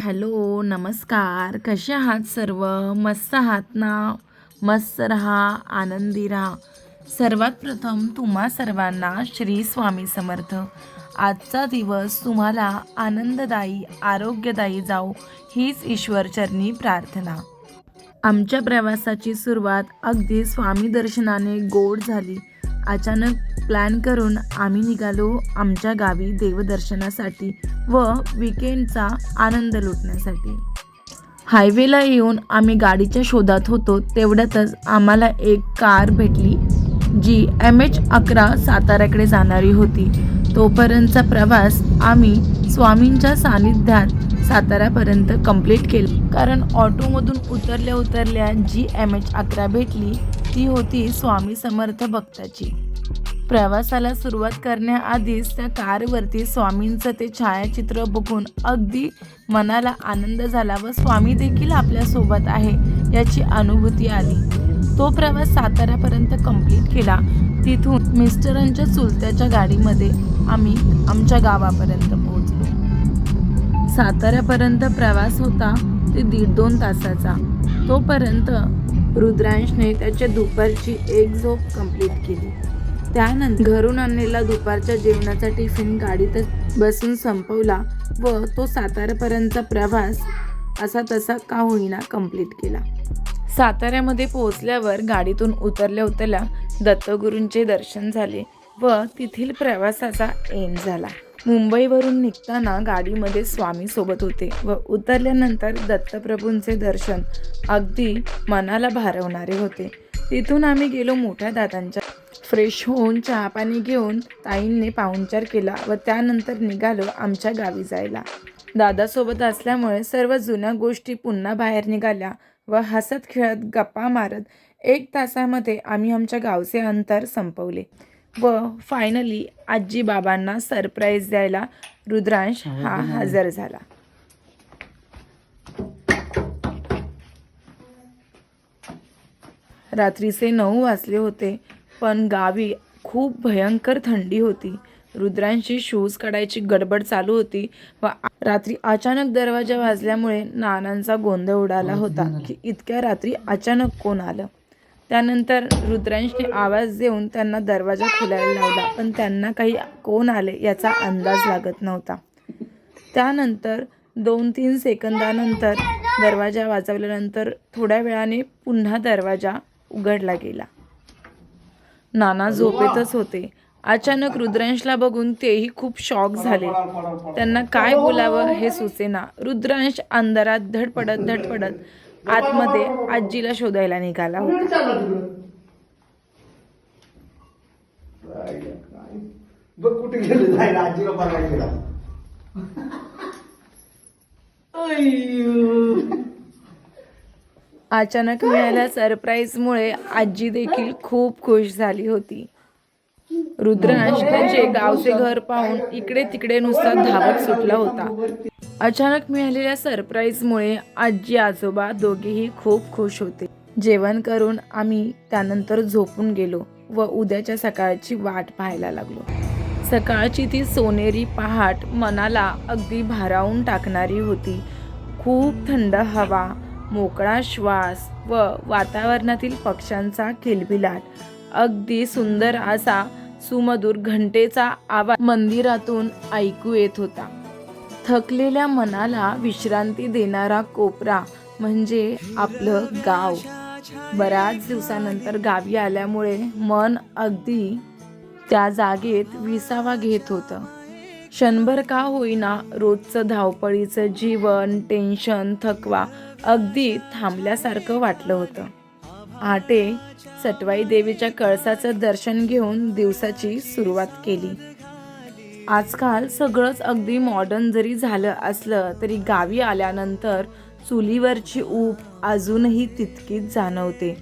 Hello, नमस्कार. कसे आहात सर्व? मस्त आहात ना? मस्त रहा, आनंदी रहा. सर्वात प्रथम तुम्हा सर्वांना श्री स्वामी समर्थ. आजचा दिवस तुम्हाला आनंददायी, आरोग्यदायी जाओ हीच ईश्वरचरणी प्रार्थना. आमच्या प्रवासाची सुरुवात अगदी स्वामी दर्शनाने गोड झाली. अचानक प्लॅन करून आम्ही निघालो आमच्या गावी देवदर्शनासाठी व विकेंडचा आनंद लुटण्यासाठी. हायवेला येऊन आम्ही गाडीच्या शोधात होतो तेवढ्यातच आम्हाला एक कार भेटली जी MH11 साताऱ्याकडे जाणारी होती. तोपर्यंतचा प्रवास आम्ही स्वामींच्या सानिध्यात साताऱ्यापर्यंत कंप्लीट केला. कारण ऑटोमधून उतरल्या जी MH11 भेटली ती होती स्वामी समर्थ भक्ताची. प्रवासाला सुरुवात करण्याआधीच त्या कारवरती स्वामींचं ते छायाचित्र बघून अगदी मनाला आनंद झाला व स्वामी देखील आपल्यासोबत आहे याची अनुभूती आली. तो प्रवास साताऱ्यापर्यंत कंप्लीट केला. तिथून मिस्टरांच्या चुलत्याच्या गाडीमध्ये आम्ही आमच्या गावापर्यंत पोहोचलो. साताऱ्यापर्यंत प्रवास होता ते 1.5-2 तासाचा. तोपर्यंत रुद्रांशने त्याच्या दुपारची एक झोप कंप्लीट केली. त्यानंतर घरून आणलेला दुपारच्या जेवणाचा टिफिन गाडीतच बसून संपवला व तो साताऱ्यापर्यंतचा प्रवास असा तसा का होईना कंप्लीट केला. साताऱ्यामध्ये पोहोचल्यावर गाडीतून उतरल्या दत्तगुरूंचे दर्शन झाले व तेथील प्रवासाचा एंड झाला. मुंबईवरून निघताना गाडीमध्ये स्वामी सोबत होते व उतरल्यानंतर दत्तप्रभूंचे दर्शन अगदी मनाला भारावणारे होते. तिथून आम्ही गेलो मोठ्या दादांच्या. फ्रेश होऊन चहापाणी घेऊन ताईंनी पाहुणचार केला व त्यानंतर निघालो आमच्या गावी जायला. दादासोबत असल्यामुळे सर्व जुन्या गोष्टी पुन्हा बाहेर निघाल्या व हसत खेळत गप्पा मारत 1 तासामध्ये आम्ही आमच्या गावचे अंतर संपवले व फायनली आजी बाबांना सरप्राईज द्यायला रुद्रांश हा हजर झाला. रात्रीचे 9 वाजले होते पण गावी खूप भयंकर थंडी होती. रुद्रांशी शूज काढायची गडबड चालू होती व रात्री अचानक दरवाजा वाजल्यामुळे नानांचा गोंधळ उडाला होता की इतक्या रात्री अचानक कोण आलं. त्यानंतर रुद्रांशने आवाज देऊन त्यांना दरवाजा खोलायला लावला पण त्यांना काही कोण आले याचा अंदाज लागत नव्हता. त्यानंतर 2-3 सेकंदानंतर दरवाजा वाजवल्यानंतर थोड्या वेळाने पुन्हा दरवाजा उघडला गेला. नाना झोपेतच होते. अचानक रुद्रांशला बघून तेही खूप शॉक झाले. त्यांना काय बोलावं हे सुचेना. रुद्रांश अंधारात धडपडत आतमध्ये आजीला शोधायला निघाला होता. अचानक मिळालेल्या सरप्राईजमुळे आजी देखील खूप खुश झाली होती. रुद्रांश त्याचे गावचे घर पाहून इकडे तिकडे नुसता धावत सुटला होता. अचानक मिळालेल्या सरप्राईजमुळे आजी आजोबा दोघेही खूप खुश होते. जेवण करून आम्ही त्यानंतर झोपून गेलो व उद्याच्या सकाळची वाट पाहायला लागलो. सकाळची ती सोनेरी पहाट मनाला अगदी भारावून टाकणारी होती. खूप थंड हवा, मोकळा श्वास व वातावरणातील पक्ष्यांचा किलबिलाट, अगदी सुंदर असा सुमधुर घंटेचा आवाज मंदिरातून ऐकू येत होता. थकलेल्या मनाला विश्रांती देणारा कोपरा म्हणजे आपलं गाव. बऱ्याच दिवसानंतर गावी आल्यामुळे मन अगदी त्या जागेत विसावा घेत होतं. क्षणभर का होईना रोजचं धावपळीचं जीवन, टेन्शन, थकवा अगदी थांबल्यासारखं वाटलं होतं. आटे सटवाई देवीच्या कळसाचं दर्शन घेऊन दिवसाची सुरुवात केली. आजकाल सगळंच अगदी मॉडर्न जरी झालं असलं तरी गावी आल्यानंतर चुलीवरची ऊब अजूनही तितकीच जाणवते.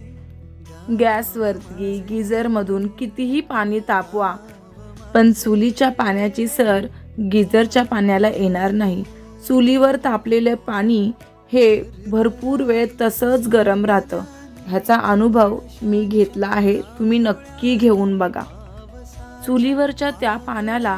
गॅसवरती गिझरमधून कितीही पाणी तापवा पण चुलीच्या पाण्याची सर गिझरच्या पाण्याला येणार नाही. चुलीवर तापलेलं पाणी हे भरपूर वेळ तसंच गरम राहतं. ह्याचा अनुभव मी घेतला आहे. तुम्ही नक्की घेऊन बघा. चुलीवरच्या त्या पाण्याला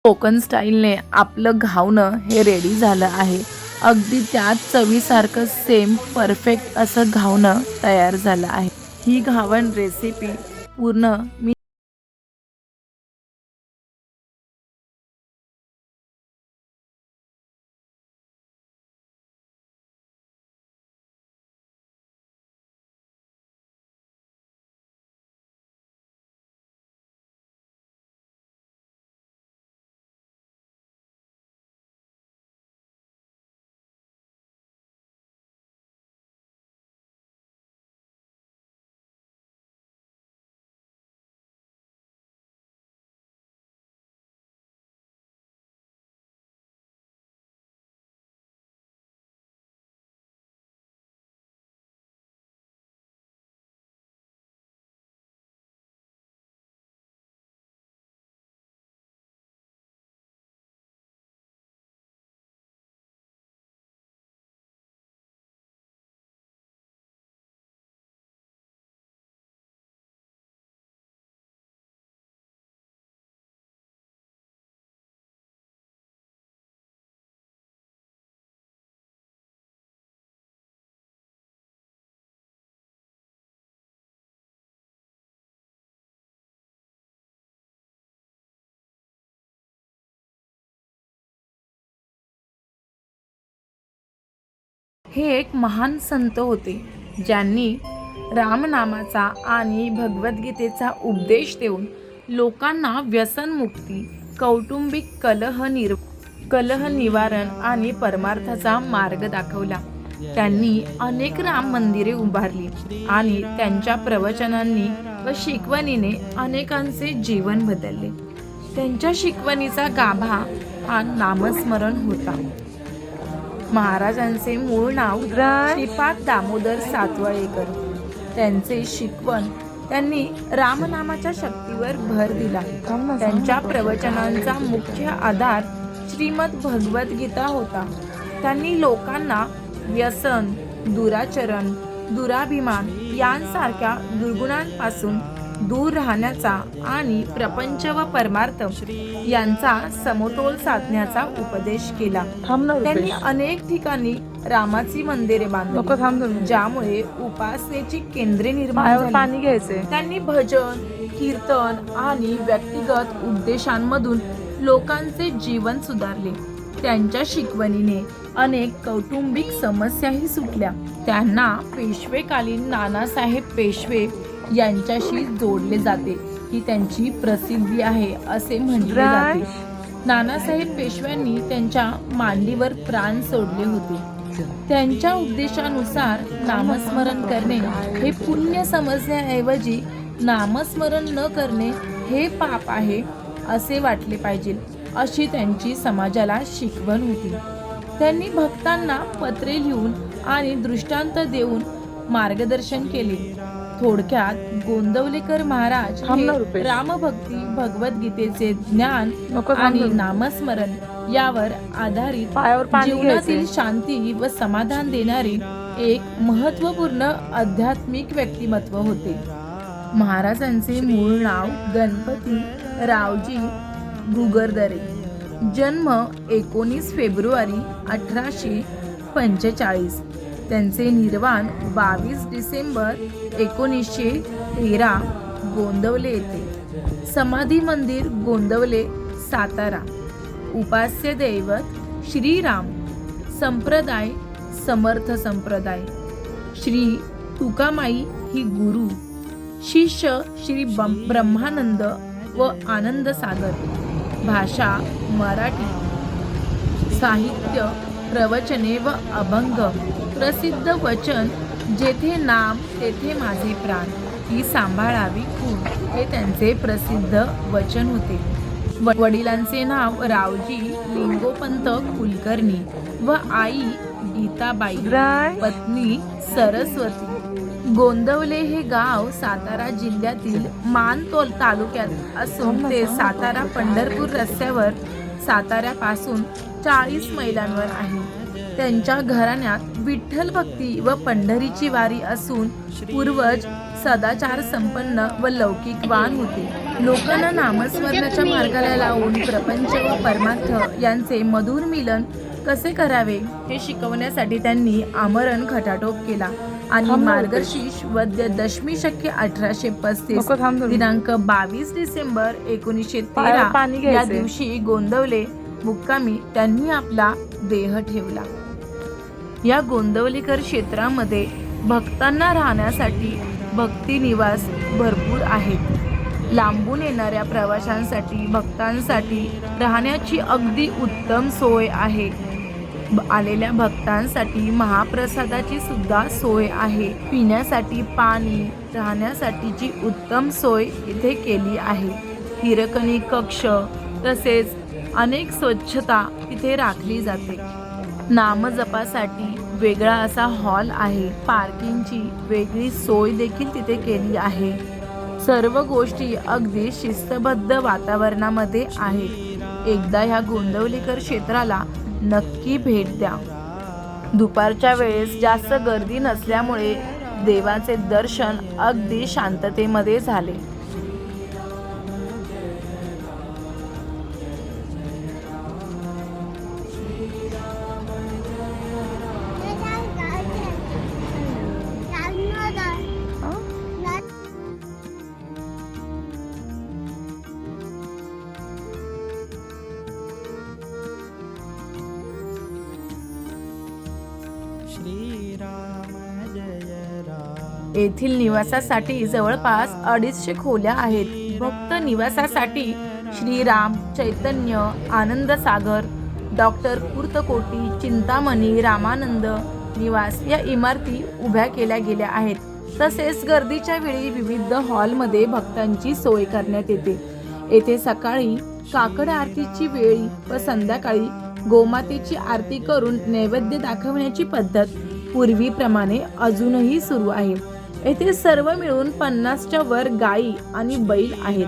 कोकण स्टाईलने आपलं घावणं हे रेडी झालं आहे. अगदी त्याच चवीसारखं सेम परफेक्ट असं घावणं तयार झालं आहे. ही घावण रेसिपी पूर्ण मी हे एक महान संत होते ज्यांनी रामनामाचा आणि भगवद्गीतेचा उपदेश देऊन लोकांना व्यसनमुक्ती, कौटुंबिक कलह निवारण आणि परमार्थाचा मार्ग दाखवला. त्यांनी अनेक राम मंदिरे उभारली आणि त्यांच्या प्रवचनांनी व शिकवणीने अनेकांचे जीवन बदलले. त्यांच्या शिकवणीचा गाभा हा नामस्मरण होता. महाराजांचे मूळ नाव श्रीपाद दामोदर सातवळेकर. त्यांचे शिकवण त्यांनी रामनामाच्या शक्तीवर भर दिला. त्यांच्या प्रवचनांचा मुख्य आधार श्रीमद भगवद्गीता होता. त्यांनी लोकांना व्यसन, दुराचरण, दुराभिमान यांसारख्या दुर्गुणांपासून दूर राहण्याचा आणि प्रपंच व परमार्थ यांचा समतोल साधण्याचा उपदेश केला. त्यांनी अनेक ठिकाणी रामाची मंदिरे बांधली ज्यामुळे उपासनेची केंद्रे निर्माण झाली. त्यांनी भजन, कीर्तन आणि व्यक्तिगत उपदेशांमधून लोकांचे जीवन सुधारले. त्यांच्या शिकवणीने अनेक कौटुंबिक समस्याही सुटल्या. त्यांना पेशवेकालीन नानासाहेब पेशवे यांच्याशी जोडले जाते ही त्यांची प्रसिद्धी आहे असे म्हटले जाते. नानासाहेब पेशव्यांनी त्यांच्या मांडीवर प्राण सोडले होते. त्यांच्या उपदेशानुसार नामस्मरण करणे हे पुण्य समजण्याऐवजी नामस्मरण न करणे हे पाप आहे असे वाटले पाहिजे अशी त्यांची समाजाला शिकवण होती. त्यांनी भक्तांना पत्रे लिहून आणि दृष्टांत देऊन मार्गदर्शन केले. थोडक्यात गोंदवलेकर महाराज हे रामभक्ती, भगवद्गीतेचे ज्ञान आणि नामस्मरण यावर आधारित जीवनातील शांती व समाधान देणारे एक महत्त्वपूर्ण आध्यात्मिक व्यक्तिमत्व होते. महाराजांचे मूळ नाव गणपती रावजी घुगरदरे. जन्म 19 फेब्रुवारी 1845. त्यांचे निर्वाण 22 डिसेंबर 1913 गोंदवले येथे. समाधी मंदिर गोंदवले, सातारा. उपास्य दैवत श्रीराम. संप्रदाय समर्थ संप्रदाय. श्री तुकामाई ही गुरु. शिष्य श्री ब्रह्मानंद व आनंद सागर. भाषा मराठी. साहित्य प्रवचने व अभंग. प्रसिद्ध वचन जेथे नाम तेथे माझे प्राण ही सांभाळावी खूण हे त्यांचे प्रसिद्ध वचन होते. वडिलांचे नाव रावजी लिंगोपंत कुलकर्णी व आई गीताबाई, पत्नी सरस्वती. गोंदवले हे गाव सातारा जिल्ह्यातील मान तालुक्यात असून ते सातारा पंढरपूर रस्त्यावर साताऱ्यापासून 40 मैलांवर आहे. त्यांच्या घराण्यात विठ्ठल भक्ती व पंढरीची वारी असून पूर्वज सदाचार संपन्न व लौकिकवान होते. लोकांना नामस्मरणाच्या मार्गाला लावून प्रपंच व परमार्थ यांचे मधुर मिलन कसे करावे हे शिकवण्यासाठी त्यांनी आमरण खटाटोप केला आणि मार्गशीर्ष वद्य दशमी शके 1835 दिनांक 22 डिसेंबर 1913 या दिवशी गोंदवले मुक्कामी त्यांनी आपला देह ठेवला. या गोंदवलेकर क्षेत्रामध्ये भक्तांना राहण्यासाठी भक्ती निवास भरपूर आहेत. लांबून येणाऱ्या प्रवाशांसाठी भक्तांसाठी राहण्याची अगदी उत्तम सोय आहे. आलेल्या भक्तांसाठी महाप्रसादाची सुद्धा सोय आहे. पिण्यासाठी पाणी, राहण्यासाठीची उत्तम सोय इथे केली आहे. हिरकणी कक्ष तसेच अनेक स्वच्छता इथे राखली जाते. नामजपासाठी वेगळा असा हॉल आहे. पार्किंगची वेगळी सोय देखील तिथे केली आहे. सर्व गोष्टी अगदी शिस्तबद्ध वातावरणामध्ये आहेत. एकदा ह्या गोंदवलेकर क्षेत्राला नक्की भेट द्या. दुपारच्या वेळेस जास्त गर्दी नसल्यामुळे देवाचे दर्शन अगदी शांततेमध्ये झाले. येथील निवासासाठी जवळपास 250 खोल्या आहेत. भक्त निवासासाठी श्रीराम, चैतन्य, आनंद सागर, डॉक्टर कुर्तकोटी, चिंतामणी, रामानंद निवास या इमारती उभ्या केल्या गेल्या आहेत. तसेच गर्दीच्या वेळी विविध हॉलमध्ये भक्तांची सोय करण्यात येते. येथे सकाळी काकड आरतीची वेळी व संध्याकाळी गोमातेची आरती करून नैवेद्य दाखवण्याची पद्धत पूर्वीप्रमाणे अजूनही सुरू आहे. येथे सर्व मिळून 50च्या वर गायी आणि बैल आहेत.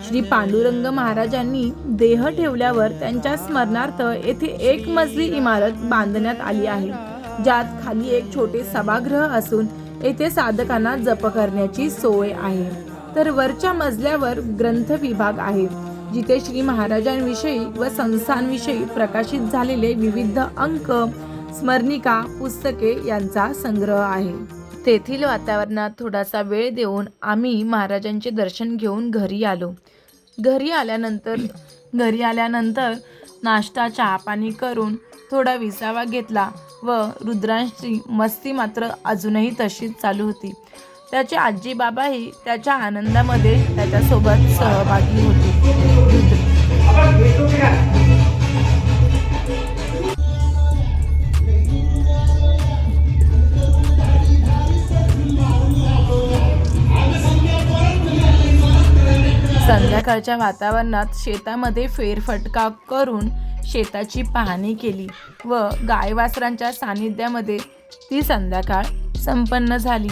श्री पांडुरंग महाराजांनी देह ठेवल्यावर त्यांच्या स्मरणार्थ येथे एक मजली इमारत बांधण्यात आली आहे, ज्यात खाली एक छोटे सभागृह असून येथे साधकांना जप करण्याची सोय आहे. तर वरच्या मजल्यावर ग्रंथ विभाग आहे, जिथे श्री महाराजांविषयी व संस्थांविषयी प्रकाशित झालेले विविध अंक, स्मरणिका, पुस्तके यांचा संग्रह आहे. तेथील वातावरणात थोडासा वेळ देऊन आम्ही महाराजांचे दर्शन घेऊन घरी आलो. घरी आल्यानंतर नाश्ता, चहा पाणी करून थोडा विसावा घेतला व रुद्रांची मस्ती मात्र अजूनही तशीच चालू होती. त्याचे आजी बाबाही त्याच्या आनंदामध्ये त्याच्यासोबत सहभागी होते. संध्याकाळच्या वातावरणात शेतामध्ये फेरफटका करून शेताची पाहणी केली व गायवासरांच्या सानिध्यामध्ये ती संध्याकाळ संपन्न झाली.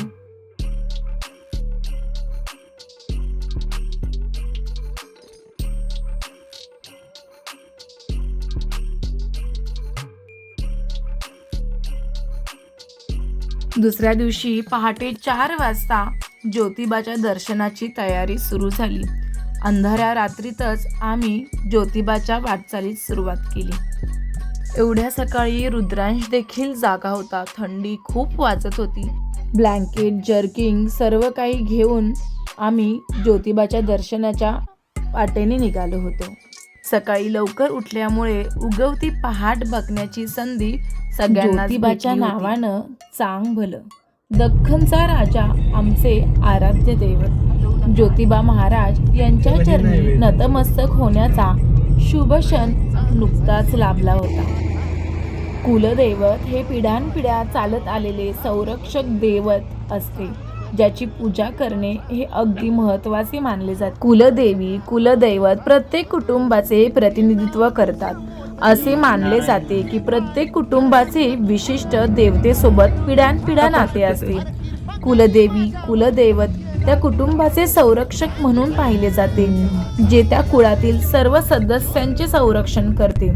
दुसऱ्या दिवशी पहाटे 4 वाजता ज्योतिबाच्या दर्शनाची तयारी सुरू झाली. अंधाऱ्या रात्रीतच आम्ही ज्योतिबाच्या वाटचालीस सुरुवात केली. एवढ्या सकाळी रुद्रांश देखील जागा होता. थंडी खूप वाजत होती. ब्लँकेट, जर्किंग सर्व काही घेऊन आम्ही ज्योतिबाच्या दर्शनाच्या वाटेने निघालो होतो. सकाळी लवकर उठल्यामुळे उगवती पहाट बघण्याची संधी सगळ्यांना ज्योतिबाच्या नावानं चांग भलं. दख्खनचा राजा आमचे आराध्य दैवत ज्योतिबा महाराज यांच्या चरणी नतमस्तक होण्याचा शुभ क्षण नुकताच लाभला होता. कुलदैवत हे पिढ्यानपिढ्या चालत आलेले संरक्षक दैवत असते, ज्याची पूजा करणे हे अगदी महत्त्वाचे मानले जाते. कुलदेवी, कुलदैवत प्रत्येक कुटुंबाचे प्रतिनिधित्व करतात. असे मानले जाते की प्रत्येक कुटुंबाचे विशिष्ट देवतेसोबत पिढ्यानपिढ्या नाते असते. कुलदेवी, कुलदैवत त्या कुटुंबाचे संरक्षक म्हणून पाहिले जाते, जे त्या कुळातील सर्व सदस्यांचे संरक्षण करते.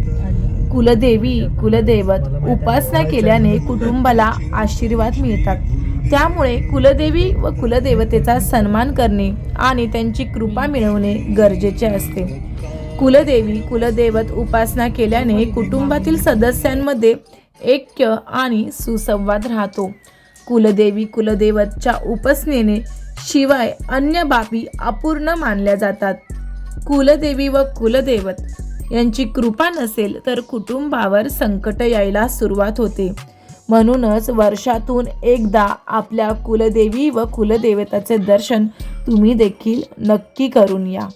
कुलदेवी, कुलदैवत उपासना केल्याने कुटुंबाला आशीर्वाद मिळतात त्यामुळे कुलदेवी व कुलदेवतेचा सन्मान करणे आणि त्यांची कृपा मिळवणे गरजेचे असते. कुलदेवी कुलदैवत उपासना केल्याने कुटुंबातील सदस्यांमध्ये ऐक्य आणि सुसंवाद राहतो. कुलदेवी कुलदैवतच्या उपासनेने शिवाय अन्य बाबी अपूर्ण मानल्या जातात. कुलदेवी व कुलदैवत यांची कृपा नसेल तर कुटुंबावर संकट यायला सुरुवात होते. म्हणूनच वर्षातून एकदा आपल्या कुलदेवी व कुलदैवताचे दर्शन तुम्ही देखील नक्की करून या.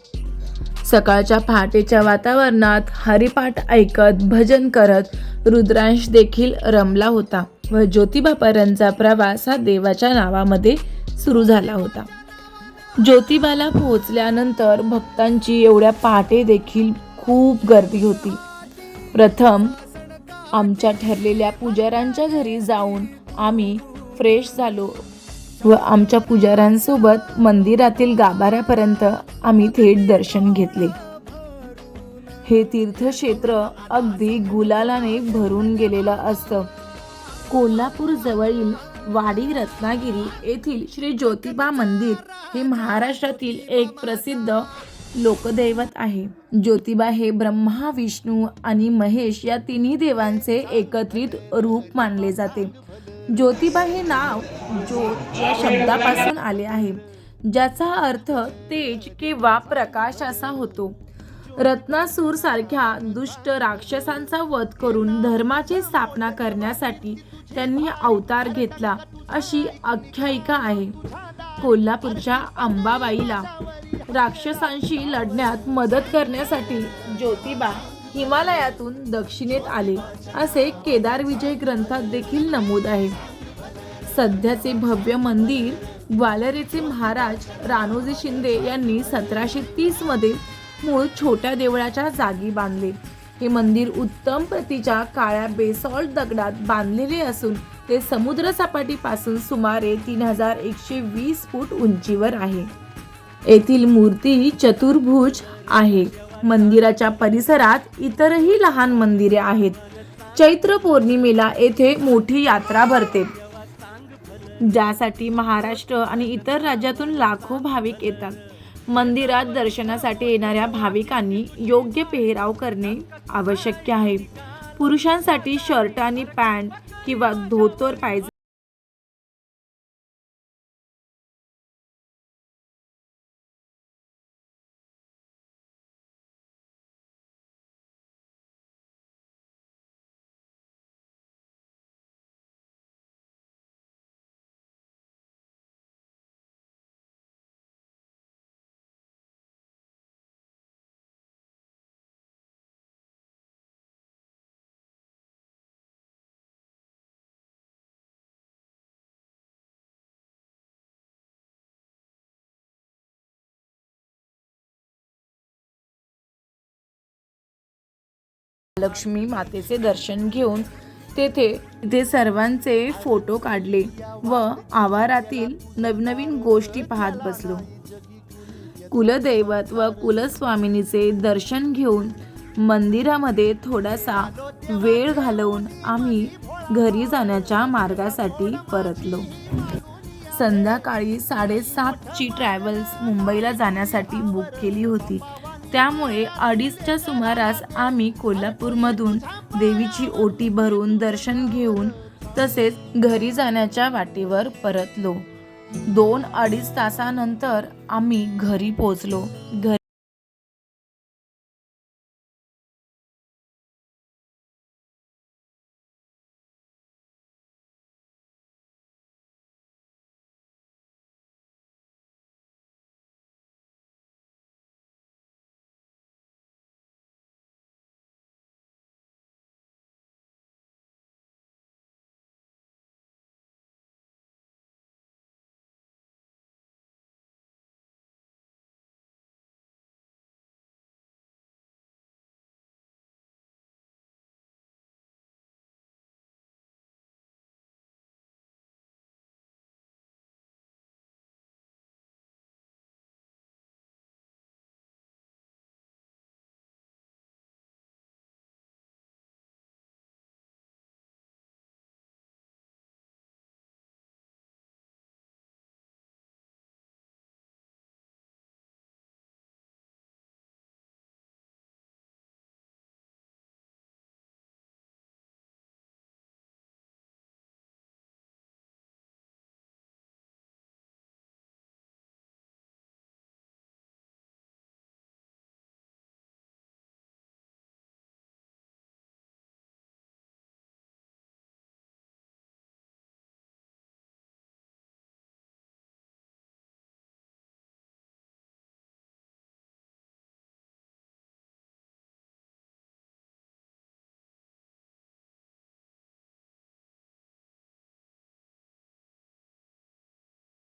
सकाळच्या पहाटेच्या वातावरणात हरिपाठ ऐकत भजन करत रुद्रांश देखील रमला होता व ज्योतिबापर्यंतचा प्रवास हा देवाच्या नावामध्ये सुरू झाला होता. ज्योतिबाला पोहोचल्यानंतर भक्तांची एवढ्या पहाटे देखील खूप गर्दी होती. प्रथम आमच्या ठरलेल्या पुजाऱ्यांच्या घरी जाऊन आम्ही फ्रेश झालो व आमच्या पुजाऱ्यांसोबत मंदिरातील गाभाऱ्यापर्यंत आम्ही थेट दर्शन घेतले. हे तीर्थक्षेत्र अगदी गुलालाने भरून गेलेलं असतं. कोल्हापूर जवळील वाडी रत्नागिरी येथील श्री ज्योतिबा मंदिर हे महाराष्ट्रातील एक प्रसिद्ध लोकदैवत आहे. ज्योतिबा हे ब्रह्मा, विष्णू आणि महेश या तिन्ही देवांचे एकत्रित रूप मानले जाते. ज्योतिबा हे नाव ज्योत या शब्दापासून आले आहे, ज्याचा अर्थ तेज किंवा प्रकाश असा होतो. रत्नासूर सारख्या दुष्ट राक्षसांचा वध करून धर्माची स्थापना करण्यासाठी त्यांनी अवतार घेतला अशी आख्यायिका आहे. कोल्हापूरच्या अंबाबाईला राक्षसांशी लढण्यात मदत करण्यासाठी ज्योतिबा हिमालयातून दक्षिणेत आले असे केदार विजय ग्रंथात देखील नमूद आहे. सध्याचे भव्य मंदिर ग्वाल्हेरचे महाराज राणोजी शिंदे यांनी 1730 मध्ये मूळ छोट्या देवळाच्या जागी बांधले. हे मंदिर उत्तम प्रतीच्या काळ्या बेसॉल्ट दगडात बांधलेले असून ते समुद्रसपाटीपासून सुमारे 3120 फूट उंचीवर आहे. येथील मूर्ती चतुर्भुज आहे. मंदिराच्या परिसरात इतरही लहान मंदिरे आहेत. चैत्र पौर्णिमेला येथे मोठी यात्रा भरते, ज्यासाठी महाराष्ट्र आणि इतर राज्यातून लाखो भाविक येतात. मंदिरात दर्शनासाठी येणाऱ्या भाविकांनी योग्य पेहराव करणे आवश्यक आहे. पुरुषांसाठी शर्ट आणि पॅन्ट किंवा धोतर पायजामा लक्ष्मी मातेचे दर्शन घेऊन तेथे सर्वांचे फोटो काढले व आवारातील नवनवीन गोष्टी पाहत बसलो. कुलदैवत व कुलस्वामिनीचे दर्शन घेऊन मंदिरामध्ये थोडासा वेळ घालवून आम्ही घरी जाण्याच्या मार्गासाठी परतलो. संध्याकाळी 7:30ची ट्रॅव्हल्स मुंबईला जाण्यासाठी बुक केली होती. त्यामुळे 2:30च्या सुमारास आम्ही कोल्हापूरमधून देवीची ओटी भरून दर्शन घेऊन तसेच घरी जाण्याच्या वाटेवर परतलो. 2-2.5 तासानंतर आम्ही घरी पोहोचलो. घरी